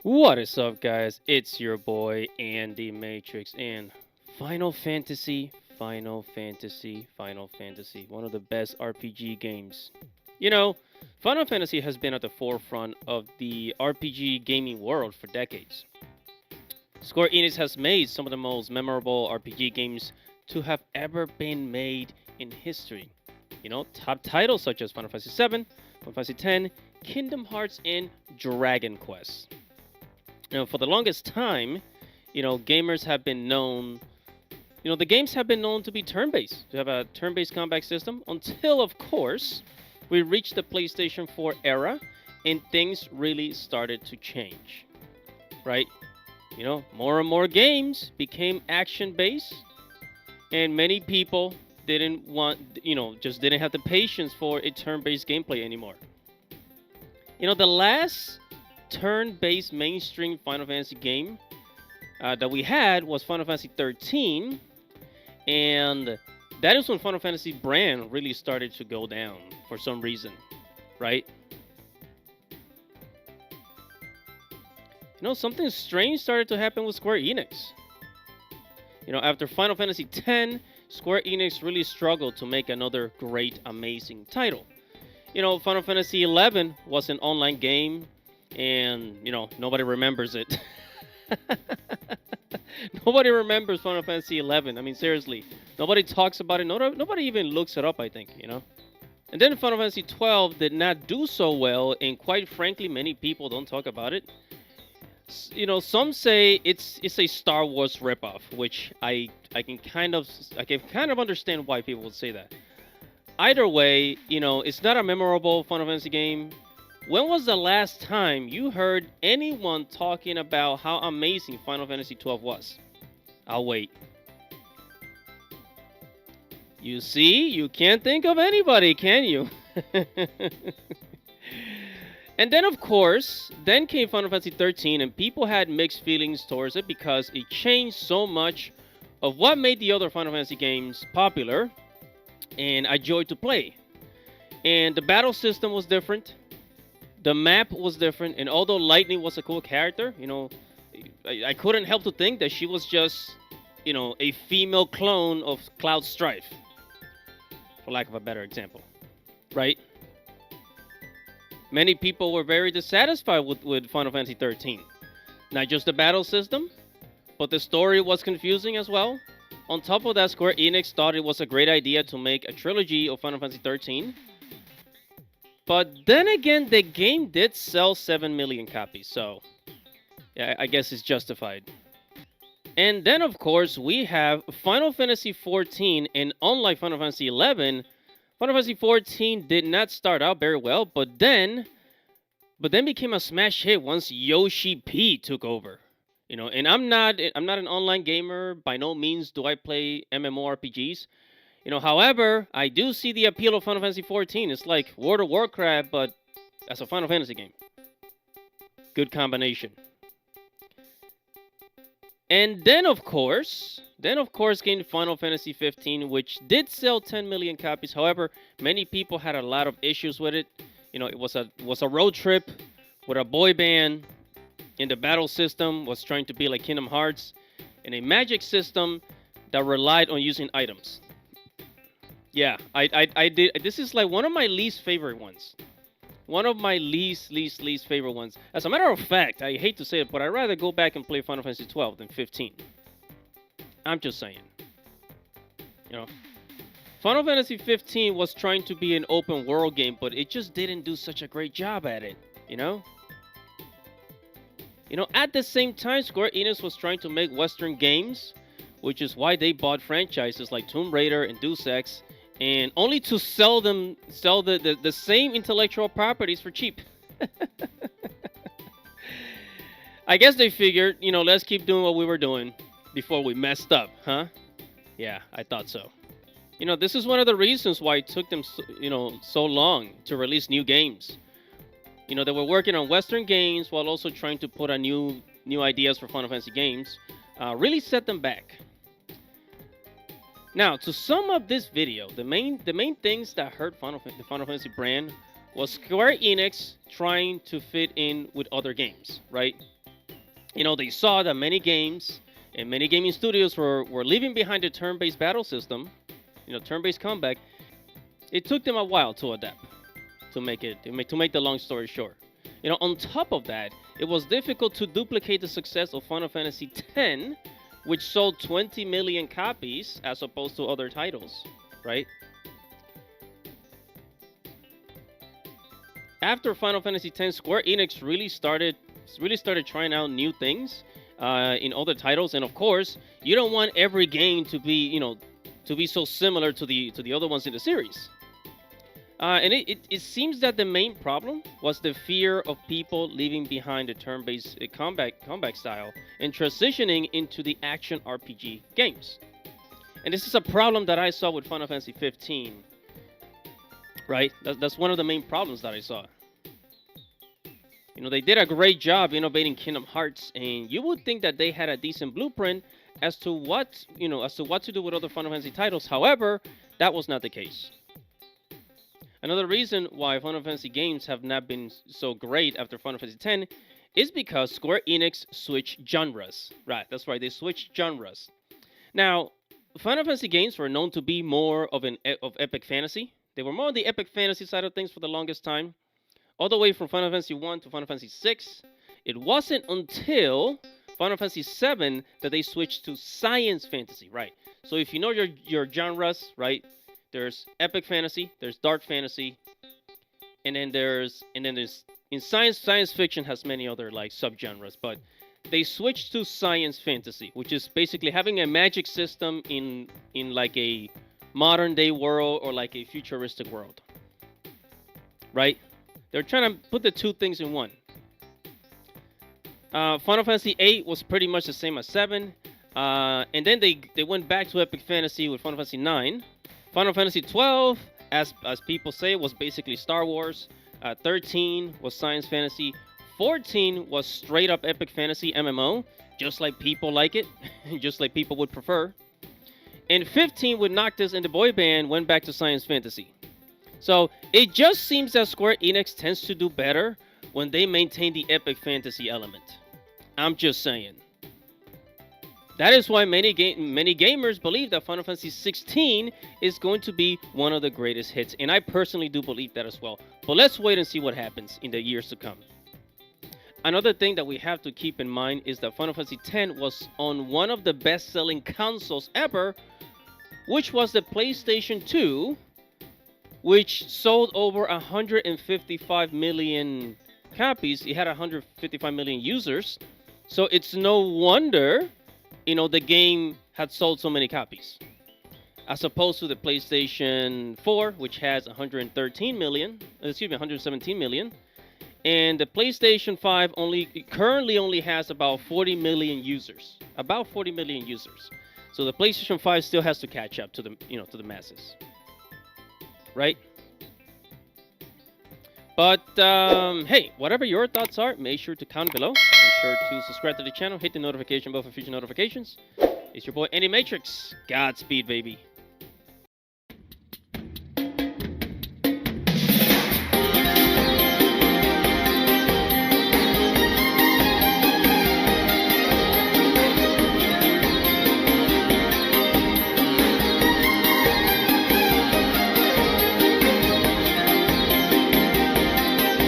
What is up, guys? It's your boy Andy Matrix and Final Fantasy, Final Fantasy, Final Fantasy, one of the best RPG games. You know, Final Fantasy has been at the forefront of the RPG gaming world for decades. Square Enix has made some of the most memorable RPG games to have ever been made in history. Top titles such as Final Fantasy VII, Final Fantasy X, Kingdom Hearts, and Dragon Quest. For the longest time, gamers have been known, the games have been known to be turn-based, to have a turn-based combat system until, of course, we reached the PlayStation 4 era and things really started to change, right? More and more games became action-based and many people didn't want, just didn't have the patience for a turn-based gameplay anymore. The last turn-based mainstream Final Fantasy game that we had was Final Fantasy 13, and that is when Final Fantasy brand really started to go down for some reason, right? Something strange started to happen with Square Enix. After Final Fantasy X, Square Enix really struggled to make another great, amazing title. Final Fantasy 11 was an online game and nobody remembers it. Nobody remembers Final Fantasy 11. I mean, seriously, nobody talks about it. Nobody even looks it up, I think. And then Final Fantasy 12 did not do so well, and quite frankly, many people don't talk about it. Some say it's a Star Wars ripoff, which I can kind of understand why people would say that. Either way, it's not a memorable Final Fantasy game. When was the last time you heard anyone talking about how amazing Final Fantasy XII was? I'll wait. You see, you can't think of anybody, can you? And then, of course, then came Final Fantasy 13, and people had mixed feelings towards it because it changed so much of what made the other Final Fantasy games popular and a joy to play. And the battle system was different. The map was different, and although Lightning was a cool character, I couldn't help to think that she was just, a female clone of Cloud Strife, for lack of a better example, right? Many people were very dissatisfied with Final Fantasy 13. Not just the battle system, but the story was confusing as well. On top of that, Square Enix thought it was a great idea to make a trilogy of Final Fantasy 13. But then again, the game did sell 7 million copies, so yeah, I guess it's justified. And then, of course, we have Final Fantasy XIV, and unlike Final Fantasy XI, Final Fantasy XIV did not start out very well, but then became a smash hit once Yoshi P took over. And I'm not an online gamer. By no means do I play MMORPGs. However, I do see the appeal of Final Fantasy XIV. It's like World of Warcraft, but as a Final Fantasy game. Good combination. And then, of course, came Final Fantasy 15, which did sell 10 million copies. However, many people had a lot of issues with it. It was a road trip with a boy band, and the battle system was trying to be like Kingdom Hearts, and a magic system that relied on using items. Yeah, I did. This is like one of my least favorite ones. One of my least favorite ones. As a matter of fact, I hate to say it, but I'd rather go back and play Final Fantasy 12 than 15. I'm just saying. Final Fantasy 15 was trying to be an open world game, but it just didn't do such a great job at it. At the same time, Square Enix was trying to make Western games, which is why they bought franchises like Tomb Raider and Deus Ex, and only to sell the same intellectual properties for cheap. I guess they figured, let's keep doing what we were doing before we messed up, huh? Yeah, I thought so. This is one of the reasons why it took them, so long to release new games. They were working on Western games while also trying to put on new ideas for Final Fantasy games. Really set them back. Now, to sum up this video, the main things that hurt the Final Fantasy brand was Square Enix trying to fit in with other games, right? They saw that many games and many gaming studios were leaving behind the turn-based battle system, turn-based combat. It took them a while to adapt, to make the long story short. On top of that, it was difficult to duplicate the success of Final Fantasy X, which sold 20 million copies as opposed to other titles, right? After Final Fantasy X, Square Enix really started trying out new things in other titles, and of course, you don't want every game to be so similar to the other ones in the series. And it seems that the main problem was the fear of people leaving behind the turn-based combat style and transitioning into the action RPG games. And this is a problem that I saw with Final Fantasy 15. Right? That's one of the main problems that I saw. They did a great job innovating Kingdom Hearts, and you would think that they had a decent blueprint as to what to do with other Final Fantasy titles. However, that was not the case. Another reason why Final Fantasy games have not been so great after Final Fantasy X is because Square Enix switched genres. Right, that's right, they switched genres. Now, Final Fantasy games were known to be more of epic fantasy. They were more on the epic fantasy side of things for the longest time. All the way from Final Fantasy 1 to Final Fantasy 6. It wasn't until Final Fantasy 7 that they switched to science fantasy, right? So if you know your genres, right? There's epic fantasy, there's dark fantasy, and then there's in science fiction has many other like subgenres, but they switched to science fantasy, which is basically having a magic system in like a modern day world or like a futuristic world. Right? They're trying to put the two things in one. Final Fantasy 8 was pretty much the same as 7. And then they went back to epic fantasy with Final Fantasy 9. Final Fantasy 12, as people say, was basically Star Wars. 13 was science fantasy. 14 was straight up epic fantasy MMO, just like people like it, just like people would prefer. And 15 with Noctis and the boy band went back to science fantasy. So it just seems that Square Enix tends to do better when they maintain the epic fantasy element. I'm just saying. That is why many gamers believe that Final Fantasy 16 is going to be one of the greatest hits. And I personally do believe that as well. But let's wait and see what happens in the years to come. Another thing that we have to keep in mind is that Final Fantasy X was on one of the best-selling consoles ever, which was the PlayStation 2, which sold over 155 million copies. It had 155 million users. So it's no wonder the game had sold so many copies. As opposed to the PlayStation 4, which has 117 million. And the PlayStation 5 currently only has about 40 million users. About 40 million users. So the PlayStation 5 still has to catch up to the masses. Right? But, hey, whatever your thoughts are, make sure to comment below. Make sure to subscribe to the channel, hit the notification bell for future notifications. It's your boy, Andy Matrix. Godspeed, baby.